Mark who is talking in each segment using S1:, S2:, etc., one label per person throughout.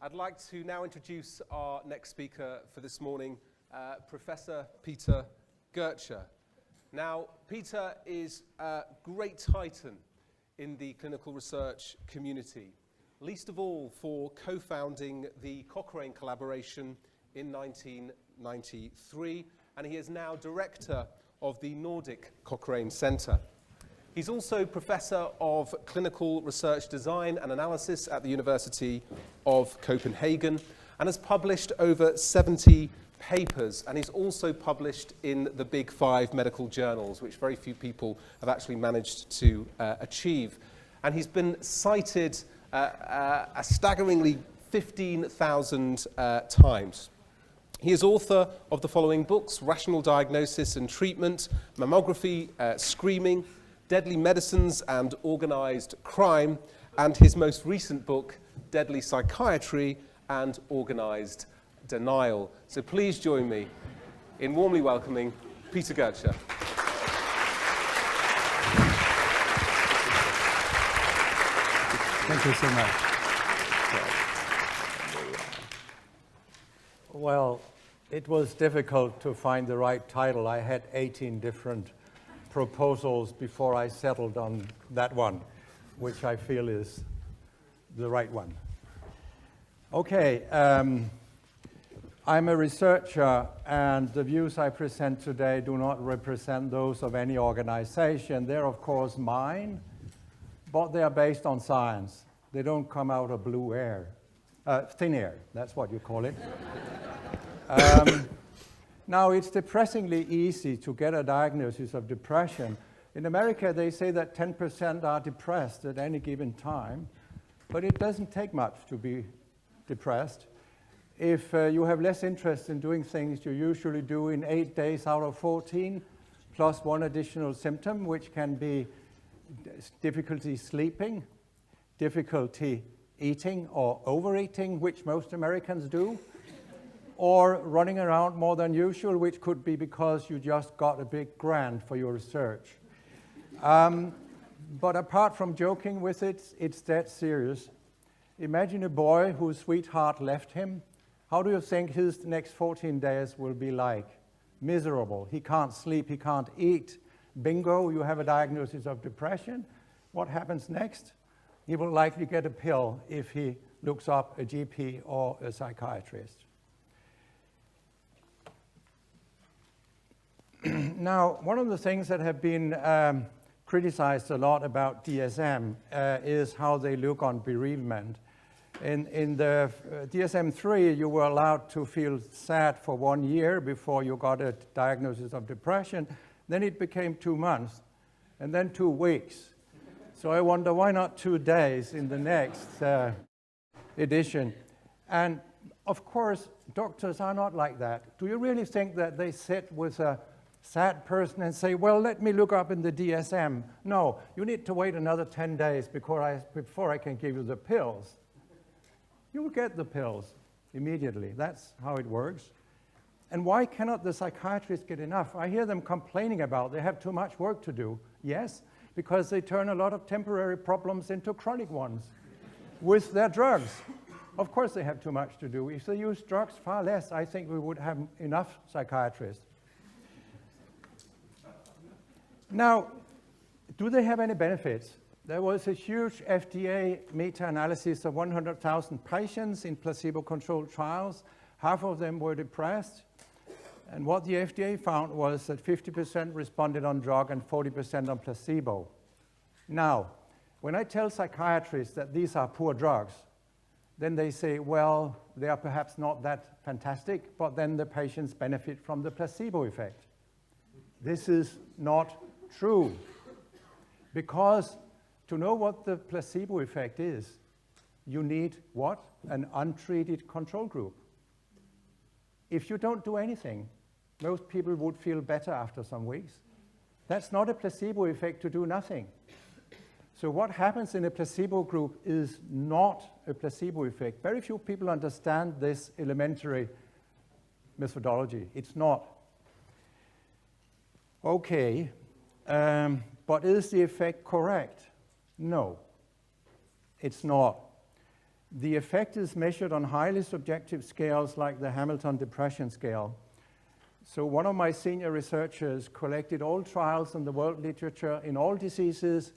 S1: I'd like to now introduce our next speaker for this morning, Professor Peter Gøtzsche. Now, Peter is a great titan in the clinical research community, least of all for co-founding the Cochrane collaboration in 1993, and he is now director of the Nordic Cochrane Centre. He's also Professor of Clinical Research Design and Analysis at the University of Copenhagen and has published over 70 papers, and he's also published in the big 5 medical journals, which very few people have actually managed to achieve. And he's been cited a staggeringly 15,000 times. He is author of the following books: Rational Diagnosis and Treatment, Mammography, Screening, Deadly Medicines and Organized Crime, and his most recent book, Deadly Psychiatry and Organized Denial. So please join me in warmly welcoming Peter Gøtzsche.
S2: Thank you so much. Well, it was difficult to find the right title. I had 18 different proposals before I settled on that one, which I feel is the right one. Okay, I'm a researcher, and the views I present today do not represent those of any organization. They're, of course, mine, but they are based on science. They don't come out of blue air, thin air, that's what you call it. Now, it's depressingly easy to get a diagnosis of depression. In America, they say that 10% are depressed at any given time, but it doesn't take much to be depressed. If you have less interest in doing things you usually do in 8 days out of 14, plus one additional symptom, which can be difficulty sleeping, difficulty eating or overeating, which most Americans do, or running around more than usual, which could be because you just got a big grant for your research. But apart from joking with it, it's that serious. Imagine a boy whose sweetheart left him. How do you think his next 14 days will be like? Miserable. He can't sleep, he can't eat. Bingo, you have a diagnosis of depression. What happens next? He will likely get a pill if he looks up a GP or a psychiatrist. Now, one of the things that have been criticized a lot about DSM is how they look on bereavement. In the DSM-3, you were allowed to feel sad for 1 year before you got a diagnosis of depression. Then it became 2 months, and then 2 weeks. So I wonder, why not 2 days in the next edition? And of course, doctors are not like that. Do you really think that they sit with a sad person and say, well, let me look up in the DSM? No, you need to wait another 10 days before I can give you the pills. You will get the pills immediately. That's how it works. And why cannot the psychiatrists get enough? I hear them complaining about they have too much work to do. Yes, because they turn a lot of temporary problems into chronic ones with their drugs. Of course they have too much to do. If they use drugs far less, I think we would have enough psychiatrists. Now, do they have any benefits? There was a huge FDA meta-analysis of 100,000 patients in placebo-controlled trials. Half of them were depressed. And what the FDA found was that 50% responded on drug and 40% on placebo. Now, when I tell psychiatrists that these are poor drugs, then they say, well, they are perhaps not that fantastic, but then the patients benefit from the placebo effect. This is not true, because to know what the placebo effect is, you need what? An untreated control group. If you don't do anything, most people would feel better after some weeks. That's not a placebo effect to do nothing. So what happens in a placebo group is not a placebo effect. Very few people understand this elementary methodology. It's not. Okay, but is the effect correct? No, it's not. The effect is measured on highly subjective scales like the Hamilton Depression Scale. So one of my senior researchers collected all trials in the world literature in all diseases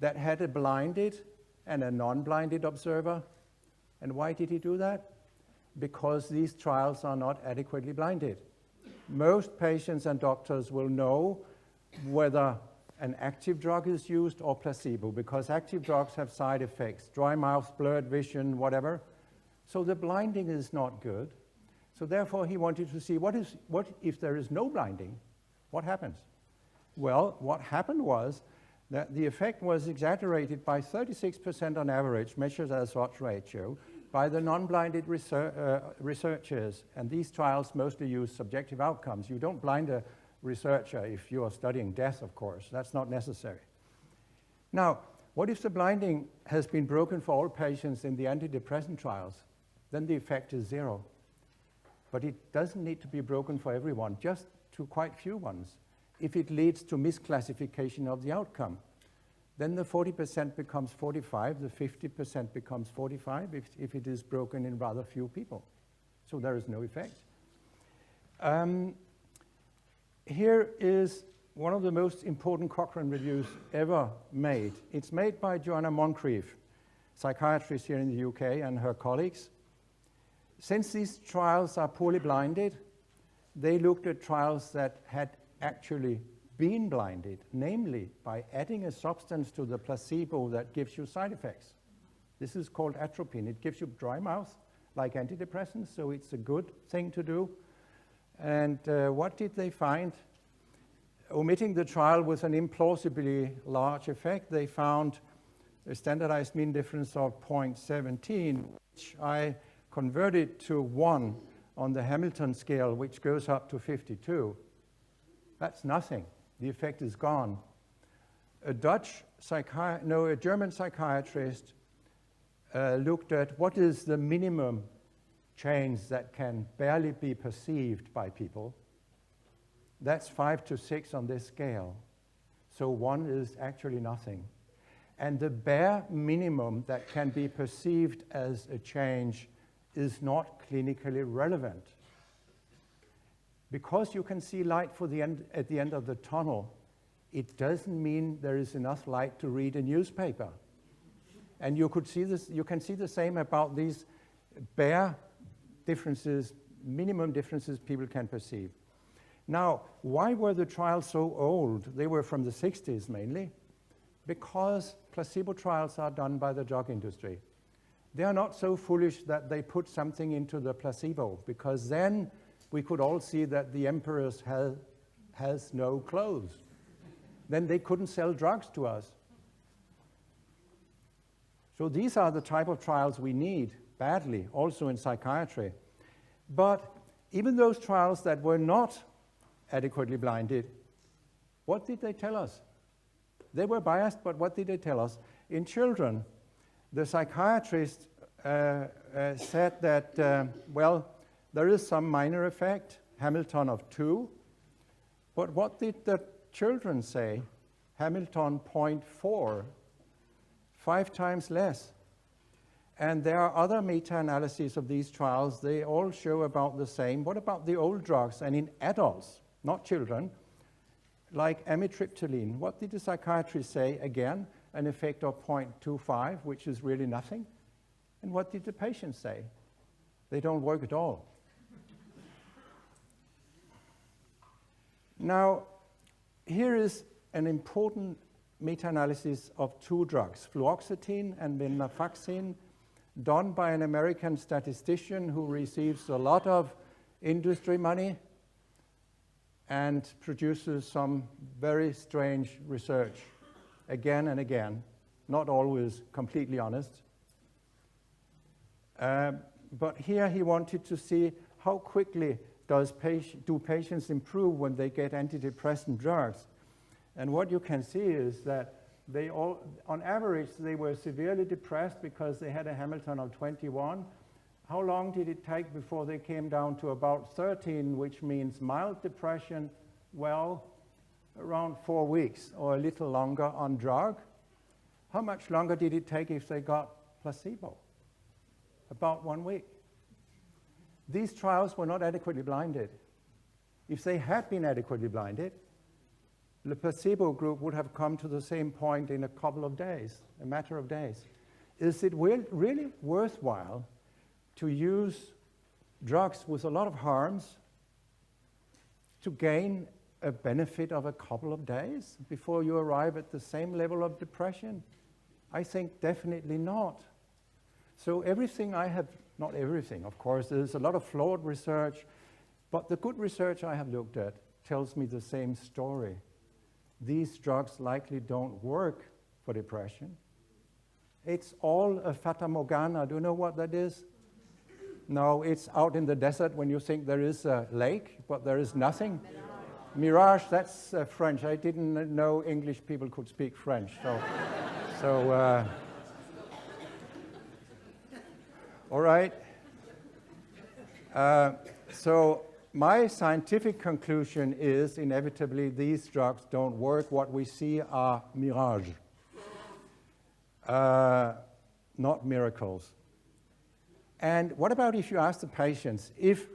S2: that had a blinded and a non-blinded observer. And why did he do that? Because these trials are not adequately blinded. Most patients and doctors will know whether an active drug is used or placebo, because active drugs have side effects, dry mouth, blurred vision, whatever. So the blinding is not good. So therefore he wanted to see what if there is no blinding, what happens? Well, what happened was that the effect was exaggerated by 36% on average, measured as odds ratio, by the non-blinded researchers. And these trials mostly use subjective outcomes. You don't blind a researcher if you are studying death, of course. That's not necessary. Now, what if the blinding has been broken for all patients in the antidepressant trials? Then the effect is 0. But it doesn't need to be broken for everyone, just to quite few ones. If it leads to misclassification of the outcome, then the 40% becomes 45, the 50% becomes 45 if it is broken in rather few people. So there is no effect. Here is one of the most important Cochrane reviews ever made. It's made by Joanna Moncrief, psychiatrist here in the UK, and her colleagues. Since these trials are poorly blinded, they looked at trials that had actually been blinded, namely by adding a substance to the placebo that gives you side effects. This is called atropine. It gives you dry mouth, like antidepressants, so it's a good thing to do. And what did they find? Omitting the trial with an implausibly large effect, they found a standardized mean difference of 0.17, which I converted to 1 on the Hamilton scale, which goes up to 52. That's nothing. The effect is gone. A German psychiatrist looked at what is the minimum change that can barely be perceived by people. That's 5 to 6 on this scale. So 1 is actually nothing. And the bare minimum that can be perceived as a change is not clinically relevant. Because you can see light at the end of the tunnel, it doesn't mean there is enough light to read a newspaper. And you can see the same about these bare differences, minimum differences people can perceive. Now, why were the trials so old? They were from the 60s mainly, because placebo trials are done by the drug industry. They are not so foolish that they put something into the placebo, because then we could all see that the emperor has no clothes. Then they couldn't sell drugs to us. So these are the type of trials we need badly, also in psychiatry. But even those trials that were not adequately blinded, what did they tell us? They were biased, but what did they tell us? In children, the psychiatrist said that, well, there is some minor effect, Hamilton of 2, but what did the children say? Hamilton 0.4, 5 times less. And there are other meta-analyses of these trials. They all show about the same. What about the old drugs? And in adults, not children, like amitriptyline, what did the psychiatrist say? Again, an effect of 0.25, which is really nothing. And what did the patients say? They don't work at all. Now, here is an important meta-analysis of 2 drugs, fluoxetine and venlafaxine, done by an American statistician who receives a lot of industry money and produces some very strange research again and again, not always completely honest. But here he wanted to see how quickly do patients improve when they get antidepressant drugs. And what you can see is that they all, on average, they were severely depressed because they had a Hamilton of 21. How long did it take before they came down to about 13, which means mild depression? Well, around 4 weeks or a little longer on drug. How much longer did it take if they got placebo? about 1 week. These trials were not adequately blinded. If they had been adequately blinded, the placebo group would have come to the same point in a couple of days, a matter of days. Is it really worthwhile to use drugs with a lot of harms to gain a benefit of a couple of days before you arrive at the same level of depression? I think definitely not. So everything I have, not everything, of course, there's a lot of flawed research, but the good research I have looked at tells me the same story. These drugs likely don't work for depression. It's all a fata morgana. Do you know what that is? No, it's out in the desert when you think there is a lake, but there is nothing. Mirage, that's French. I didn't know English people could speak French. All right. So my scientific conclusion is inevitably these drugs don't work. What we see are mirage, not miracles. And what about if you ask the patients, if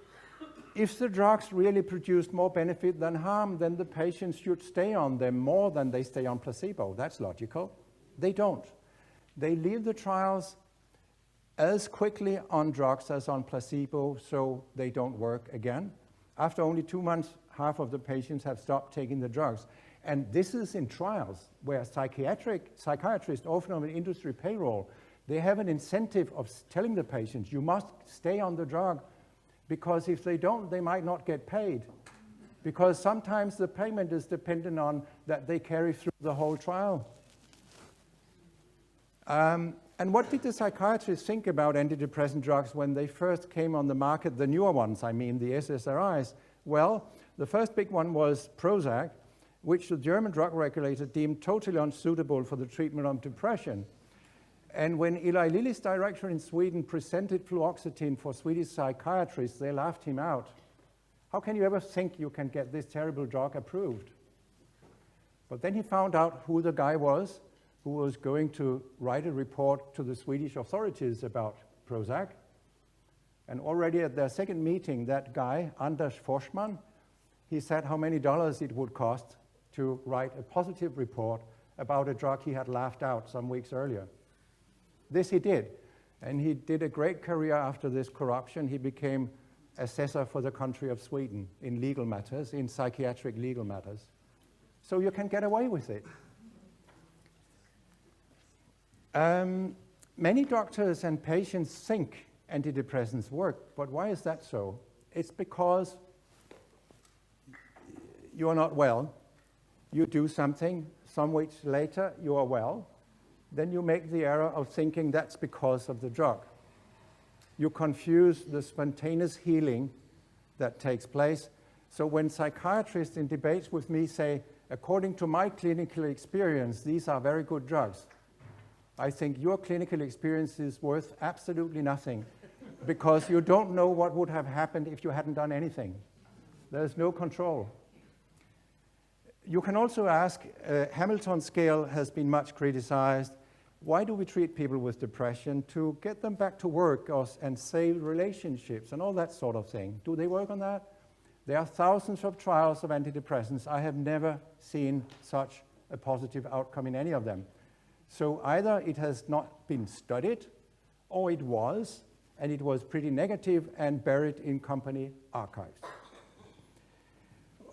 S2: the drugs really produce more benefit than harm, then the patients should stay on them more than they stay on placebo. That's logical. They don't. They leave the trials as quickly on drugs as on placebo, so they don't work again. After only 2 months, half of the patients have stopped taking the drugs. And this is in trials where psychiatrists, often on an industry payroll, they have an incentive of telling the patients, you must stay on the drug, because if they don't, they might not get paid. Because sometimes the payment is dependent on that they carry through the whole trial. And what did the psychiatrists think about antidepressant drugs when they first came on the market, the newer ones, I mean, the SSRIs? Well, the first big one was Prozac, which the German drug regulator deemed totally unsuitable for the treatment of depression. And when Eli Lilly's director in Sweden presented fluoxetine for Swedish psychiatrists, they laughed him out. How can you ever think you can get this terrible drug approved? But then he found out who the guy was who was going to write a report to the Swedish authorities about Prozac. And already at their second meeting, that guy, Anders Forsman, he said how many dollars it would cost to write a positive report about a drug he had laughed out some weeks earlier. This he did, and he did a great career after this corruption. He became assessor for the country of Sweden in legal matters, in psychiatric legal matters. So you can get away with it. Many doctors and patients think antidepressants work, but why is that so? It's because you are not well. You do something, some weeks later you are well. Then you make the error of thinking that's because of the drug. You confuse the spontaneous healing that takes place. So when psychiatrists in debates with me say, according to my clinical experience, these are very good drugs, I think your clinical experience is worth absolutely nothing because you don't know what would have happened if you hadn't done anything. There's no control. You can also ask, Hamilton scale has been much criticized. Why do we treat people with depression? To get them back to work and save relationships and all that sort of thing. Do they work on that? There are thousands of trials of antidepressants. I have never seen such a positive outcome in any of them. So either it has not been studied, or it was, and it was pretty negative and buried in company archives.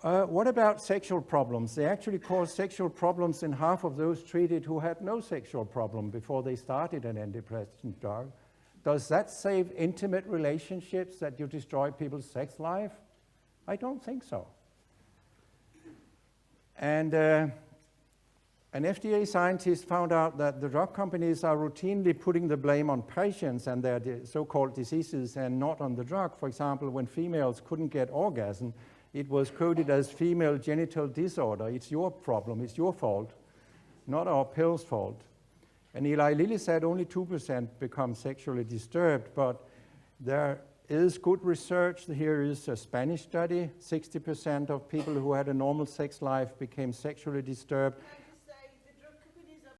S2: What about sexual problems? They actually caused sexual problems in half of those treated who had no sexual problem before they started an antidepressant drug. Does that save intimate relationships that you destroy people's sex life? I don't think so. And an FDA scientist found out that the drug companies are routinely putting the blame on patients and their so-called diseases and not on the drug. For example, when females couldn't get orgasm, it was coded as female genital disorder. It's your problem, it's your fault, not our pill's fault. And Eli Lilly said only 2% become sexually disturbed, but there is good research. Here is a Spanish study. 60% of people who had a normal sex life became sexually disturbed.